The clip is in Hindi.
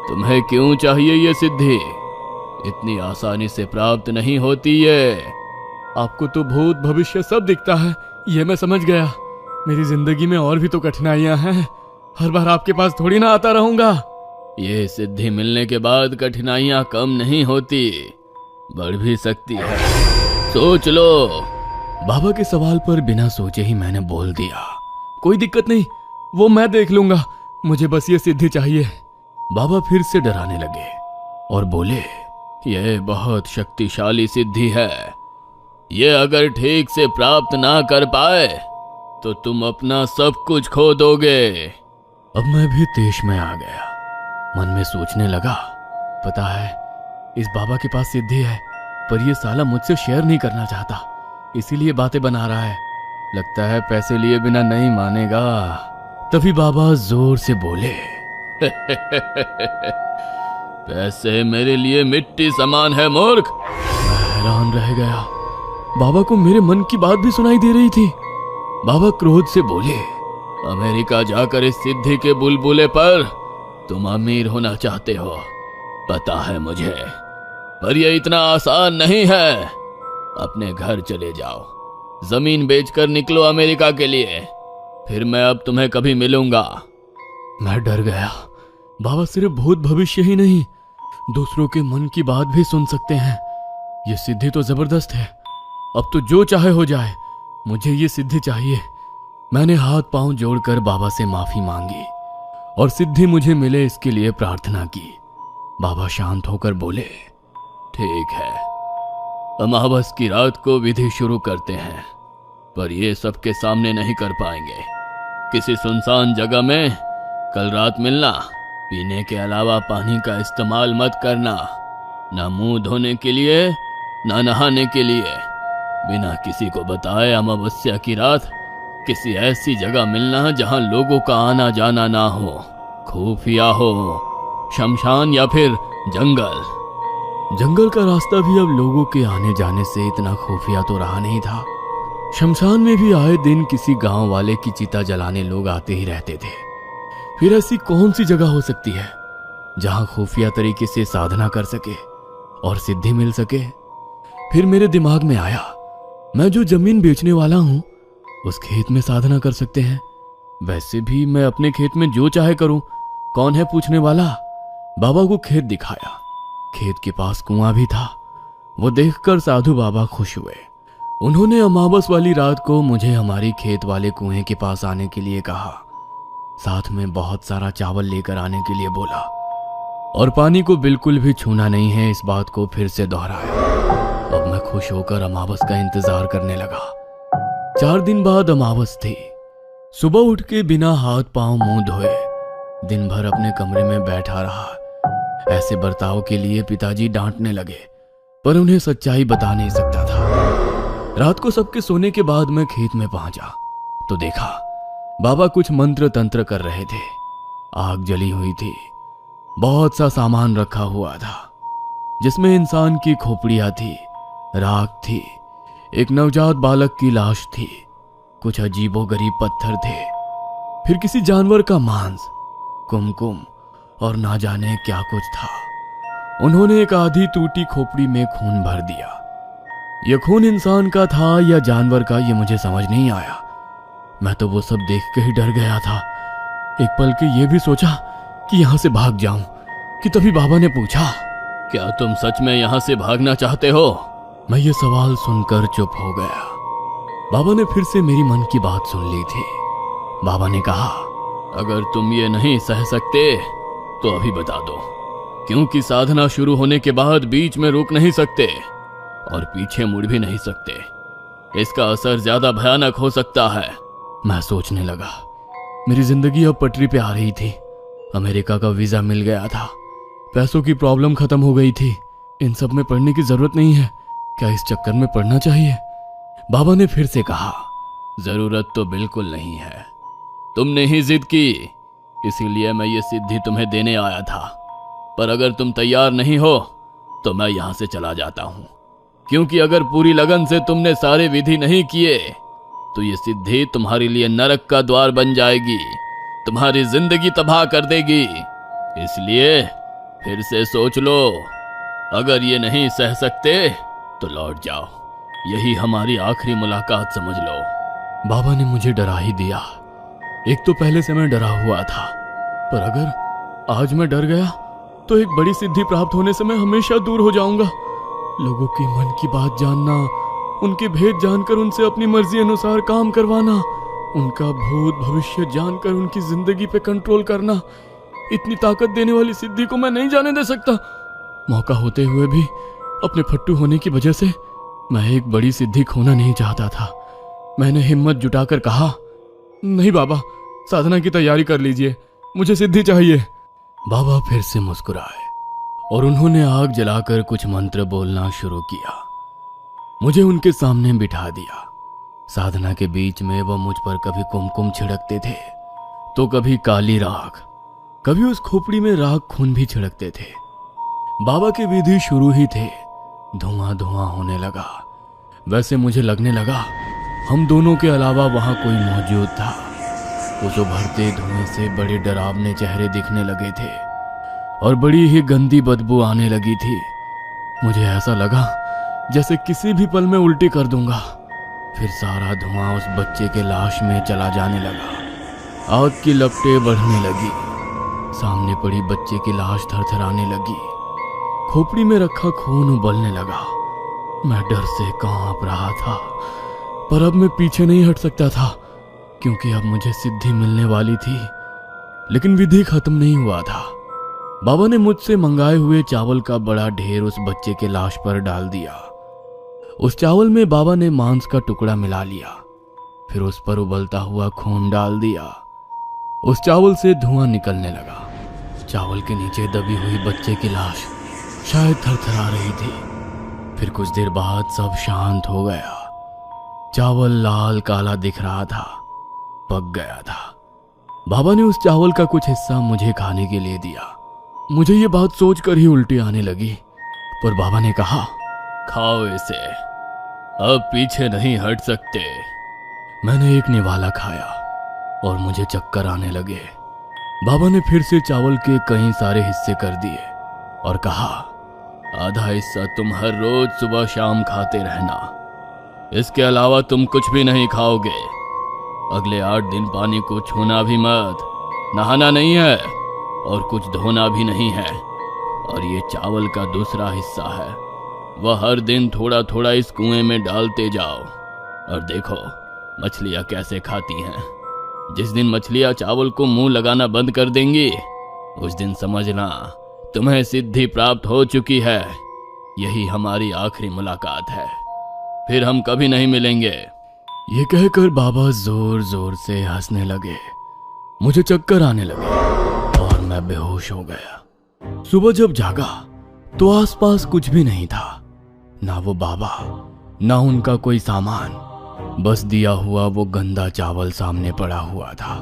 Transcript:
तुम्हें क्यों चाहिए ये सिद्धि? इतनी आसानी से प्राप्त नहीं होती ये। आपको तो भूत भविष्य सब दिखता है, ये मैं समझ गया। मेरी जिंदगी में और भी तो कठिनाइयां हैं, हर बार आपके पास थोड़ी ना आता रहूंगा। ये सिद्धि मिलने के बाद कठिनाइयां कम नहीं होती, बढ़ भी सकती है। सोच लो। बाबा के सवाल पर बिना सोचे ही मैंने बोल दिया, कोई दिक्कत नहीं, वो मैं देख लूंगा, मुझे बस ये सिद्धि चाहिए। बाबा फिर से डराने लगे और बोले, यह बहुत शक्तिशाली सिद्धि है। ये अगर ठीक से प्राप्त ना कर पाए तो तुम अपना सब कुछ खो दोगे। अब मैं भी देश में आ गया। मन में सोचने लगा, पता है इस बाबा के पास सिद्धि है, पर ये साला मुझसे शेयर नहीं करना चाहता, इसीलिए बातें बना रहा है। लगता है पैसे लिए बिना नहीं मानेगा। तभी बाबा जोर से बोले, पैसे मेरे लिए मिट्टी समान है मूर्ख। मैं हैरान रह गया। बाबा को मेरे मन की बात भी सुनाई दे रही थी। बाबा क्रोध से बोले, अमेरिका जाकर इस सिद्धि के बुलबुले पर तुम अमीर होना चाहते हो, पता है मुझे, पर यह इतना आसान नहीं है। अपने घर चले जाओ, जमीन बेचकर निकलो अमेरिका के लिए, फिर मैं अब तुम्हें कभी मिलूंगा। मैं डर गया। बाबा सिर्फ भूत भविष्य ही नहीं, दूसरों के मन की बात भी सुन सकते हैं। ये सिद्धि तो जबरदस्त है। अब तो जो चाहे हो जाए, मुझे ये सिद्धि चाहिए। मैंने हाथ पांव जोड़कर बाबा से माफी मांगी और सिद्धि मुझे मिले इसके लिए प्रार्थना की। बाबा शांत होकर बोले, ठीक है, अमावस की रात को विधि शुरू करते हैं, पर ये सबके सामने नहीं कर पाएंगे। किसी सुनसान जगह में कल रात मिलना। पीने के अलावा पानी का इस्तेमाल मत करना, ना मुंह धोने के लिए ना नहाने के लिए। बिना किसी को बताए अमावस्या की रात किसी ऐसी जगह मिलना जहां लोगों का आना जाना ना हो, खुफिया हो, शमशान या फिर जंगल। जंगल का रास्ता भी अब लोगों के आने जाने से इतना खुफिया तो रहा नहीं था। शमशान में भी आए दिन किसी गांव वाले की चिता जलाने लोग आते ही रहते थे। फिर ऐसी कौन सी जगह हो सकती है जहां खुफिया तरीके से साधना कर सके और सिद्धि मिल सके? फिर मेरे दिमाग में आया, मैं जो जमीन बेचने वाला हूं उस खेत में साधना कर सकते हैं। वैसे भी मैं अपने खेत में जो चाहे करूं, कौन है पूछने वाला। बाबा को खेत दिखाया। खेत के पास कुआं भी था। वो देखकर साधु बाबा खुश हुए। उन्होंने अमावस वाली रात को मुझे हमारी खेत वाले कुएं के पास आने के लिए कहा। साथ में बहुत सारा चावल लेकर आने के लिए बोला और पानी को बिल्कुल भी छूना नहीं है, इस बात को फिर से दोहराया। अब मैं खुश होकर अमावस का इंतजार करने लगा। 4 दिन बाद अमावस थी। सुबह उठ के बिना हाथ पांव मुंह धोए दिन भर अपने कमरे में बैठा रहा। ऐसे बर्ताव के लिए पिताजी डांटने लगे, पर उन्हें सच्चाई बता नहीं सकता था। रात को सबके सोने के बाद मैं खेत में पहुंचा तो देखा बाबा कुछ मंत्र तंत्र कर रहे थे। आग जली हुई थी। बहुत सा सामान रखा हुआ था, जिसमें इंसान की खोपड़ियां थी, राख थी, एक नवजात बालक की लाश थी, कुछ अजीबोगरीब पत्थर थे, फिर किसी जानवर का मांस, कुमकुम और ना जाने क्या कुछ था। उन्होंने एक आधी टूटी खोपड़ी में खून भर दिया। यह खून इंसान का था या जानवर का, यह मुझे समझ नहीं आया। मैं तो वो सब देख के ही डर गया था। एक पल के ये भी सोचा कि यहां से भाग जाऊं कि तभी बाबा ने पूछा, क्या तुम सच में यहां से भागना चाहते हो? मैं ये सवाल सुनकर चुप हो गया। बाबा ने फिर से मेरी मन की बात सुन ली थी। बाबा ने कहा, अगर तुम ये नहीं सह सकते तो अभी बता दो, क्योंकि साधना शुरू होने के बाद बीच में रुक नहीं सकते और पीछे मुड़ भी नहीं सकते। इसका असर ज्यादा भयानक हो सकता है। मैं सोचने लगा, मेरी जिंदगी अब पटरी पे आ रही थी। अमेरिका का वीजा मिल गया था, पैसों की प्रॉब्लम खत्म हो गई थी। इन सब में पढ़ने की जरूरत नहीं है, क्या इस चक्कर में पढ़ना चाहिए? बाबा ने फिर से कहा, जरूरत तो बिल्कुल नहीं है, तुमने ही जिद की, इसीलिए मैं ये सिद्धि तुम्हें देने आया था। पर अगर तुम तैयार नहीं हो तो मैं यहां से चला जाता हूं, क्योंकि अगर पूरी लगन से तुमने सारे विधि नहीं किए तो ये सिद्धि तुम्हारे लिए नरक का द्वार बन जाएगी, तुम्हारी जिंदगी तबाह कर देगी। इसलिए फिर से सोच लो, अगर ये नहीं सह सकते तो लौट जाओ, यही हमारी आखिरी मुलाकात समझ लो। बाबा ने मुझे डरा ही दिया। एक तो पहले से मैं डरा हुआ था, पर अगर आज मैं डर गया तो एक बड़ी सिद्धि प्राप्त होने से मैं हमेशा दूर हो जाऊंगा। लोगों के मन की बात जानना, उनके भेद जानकर उनसे अपनी मर्जी अनुसार काम करवाना, उनका भूत भविष्य जानकर उनकी जिंदगी पे कंट्रोल करना, इतनी ताकत देने वाली सिद्धि को मैं नहीं जाने दे सकता। मौका होते हुए भी अपने फट्टू होने की वजह से मैं एक बड़ी सिद्धि खोना नहीं चाहता था। मैंने हिम्मत जुटाकर कहा, नहीं बाबा, साधना की तैयारी कर लीजिए, मुझे सिद्धि चाहिए। बाबा फिर से मुस्कुराए और उन्होंने आग जलाकर कुछ मंत्र बोलना शुरू किया। मुझे उनके सामने बिठा दिया। साधना के बीच में वह मुझ पर कभी कुमकुम छिड़कते थे तो कभी काली राख, कभी उस खोपड़ी में राख खून भी छिड़कते थे। बाबा की विधि शुरू ही थे, धुआं धुआं होने लगा। वैसे मुझे लगने लगा हम दोनों के अलावा वहां कोई मौजूद था। उस उभरते धुएं से बड़े डरावने चेहरे दिखने लगे थे और बड़ी ही गंदी बदबू आने लगी थी। मुझे ऐसा लगा जैसे किसी भी पल में उल्टी कर दूंगा। फिर सारा धुआं उस बच्चे के लाश में चला जाने लगा। आग की लपटें बढ़ने लगी। सामने पड़ी बच्चे की लाश थरथराने लगी। खोपड़ी में रखा खून उबलने लगा। मैं डर से कांप रहा था, पर अब मैं पीछे नहीं हट सकता था क्योंकि अब मुझे सिद्धि मिलने वाली थी। लेकिन विधि खत्म नहीं हुआ था। बाबा ने मुझसे मंगाए हुए चावल का बड़ा ढेर उस बच्चे के लाश पर डाल दिया। उस चावल में बाबा ने मांस का टुकड़ा मिला लिया, फिर उस पर उबलता हुआ खून डाल दिया। उस चावल से धुआं निकलने लगा। चावल के नीचे दबी हुई बच्चे की लाश शायद थरथरा रही थी। फिर कुछ देर बाद सब शांत हो गया। चावल लाल काला दिख रहा था, पक गया था। बाबा ने उस चावल का कुछ हिस्सा मुझे खाने के लिए दिया। मुझे ये बात सोचकर ही उल्टी आने लगी, पर बाबा ने कहा, खाओ इसे, अब पीछे नहीं हट सकते। मैंने एक निवाला खाया और मुझे चक्कर आने लगे। बाबा ने फिर से चावल के कई सारे हिस्से कर दिए और कहा, आधा हिस्सा तुम हर रोज सुबह शाम खाते रहना, इसके अलावा तुम कुछ भी नहीं खाओगे। अगले 8 दिन पानी को छूना भी मत, नहाना नहीं है और कुछ धोना भी नहीं है। और ये चावल का दूसरा हिस्सा है, वह हर दिन थोड़ा थोड़ा इस कुएं में डालते जाओ और देखो मछलियां कैसे खाती हैं। जिस दिन मछलियां चावल को मुंह लगाना बंद कर देंगी, उस दिन समझना तुम्हें सिद्धि प्राप्त हो चुकी है। यही हमारी आखिरी मुलाकात है, फिर हम कभी नहीं मिलेंगे। ये कहकर बाबा जोर जोर से हंसने लगे। मुझे चक्कर आने लगे और मैं बेहोश हो गया। सुबह जब जागा तो आसपास कुछ भी नहीं था, ना वो बाबा, ना उनका कोई सामान, बस दिया हुआ वो गंदा चावल सामने पड़ा हुआ था।